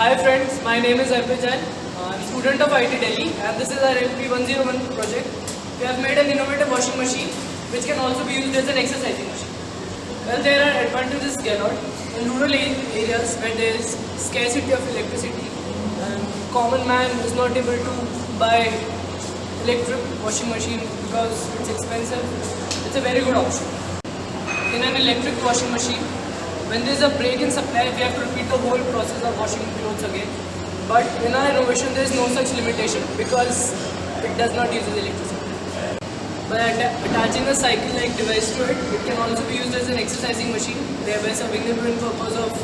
Hi friends, my name is Arpit Jain. I'm a student of IT Delhi and this is our LP101 project. We have made an innovative washing machine which can also be used as an exercising machine. Well, there are advantages galore. In rural areas where there is scarcity of electricity and common man is not able to buy electric washing machine because it's expensive, it's a very good option. In an electric washing machine, when there is a break in supply, we have to repeat the whole process of washing clothes again. But in our innovation, there is no such limitation because it does not use electricity. By attaching a cycle-like device to it, it can also be used as an exercising machine, thereby serving the dual purpose of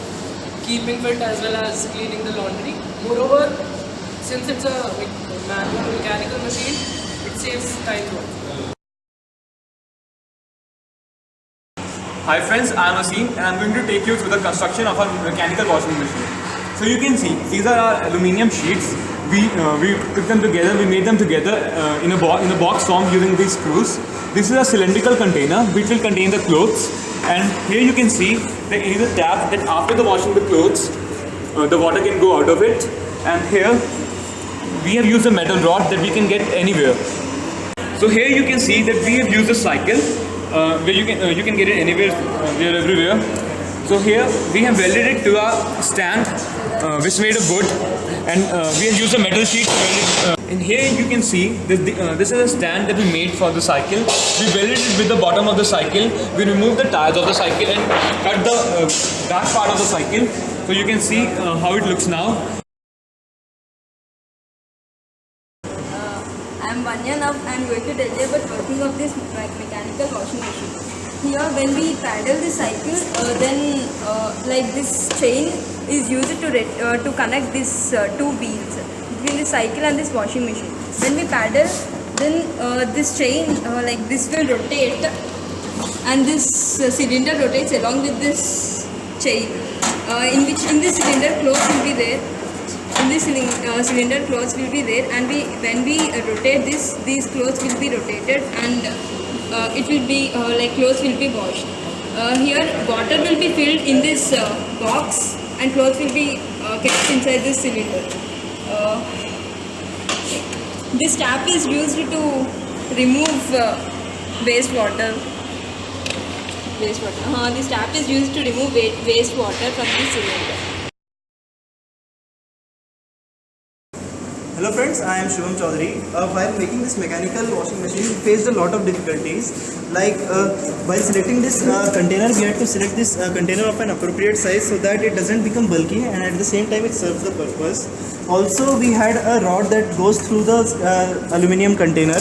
keeping fit as well as cleaning the laundry. Moreover, since it's a manual mechanical machine, it saves time too. Hi friends, I am Asim and I am going to take you through the construction of our mechanical washing machine. So you can see, these are our aluminium sheets. We took them together, we made them together in a box form using these screws. This is a cylindrical container which will contain the clothes, and here you can see there is a tap that after the washing the clothes, the water can go out of it, and here we have used a metal rod that we can get anywhere. So here you can see that we have used a cycle where you can get it anywhere, everywhere. So here we have welded it to a stand which is made of wood, and we have used a metal sheet to weld it. And here you can see this is a stand that we made for the cycle. We welded it with the bottom of the cycle. We removed the tires of the cycle and cut the back part of the cycle. So you can see how it looks now. I am Vanya. Now I am going to tell you about working of this mechanical washing machine. Here when we paddle the cycle, then like this chain is used to connect these two wheels between the cycle and this washing machine. When we paddle, then this chain like this will rotate, and this cylinder rotates along with this chain. In this cylinder clothes will be there. In this cylinder clothes will be there, and when we rotate this, these clothes will be rotated, and it will be like clothes will be washed. Here water will be filled in this box, and clothes will be kept inside this cylinder. This tap is used to remove wastewater. This tap is used to remove wastewater from this cylinder. Hello friends, I am Shivam Chaudhary. While making this mechanical washing machine, we faced a lot of difficulties. Like while selecting this container, we had to select this container of an appropriate size so that it doesn't become bulky, and at the same time it serves the purpose. Also, we had a rod that goes through the aluminium container,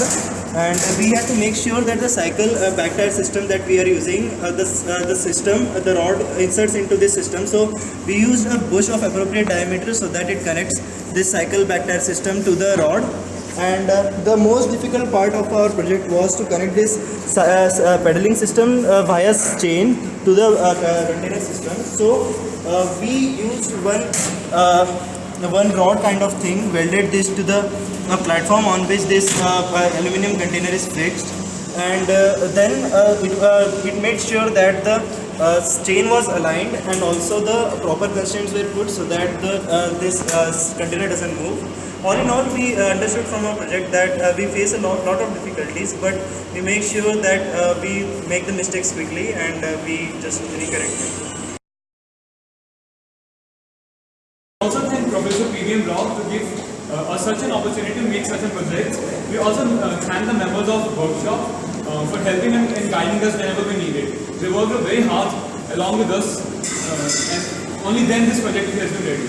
and we had to make sure that the cycle back tire system that we are using, the rod inserts into this system. So we used a bush of appropriate diameter so that it connects this cycle back tire system to the rod. And the most difficult part of our project was to connect this pedaling system via chain to the container system. So we used one rod kind of thing, welded this to the platform on which this aluminum container is fixed, and then it made sure that the chain was aligned and also the proper constraints were put so that this container doesn't move. All in all, we understood from our project that we face a lot of difficulties, but we make sure that we make the mistakes quickly and we just recorrect them. Also thank Professor P.V.M. Rao to give us such an opportunity to make such a project. We also thank the members of the workshop for helping and guiding us whenever we needed. They worked very hard along with us, and only then this project has been ready.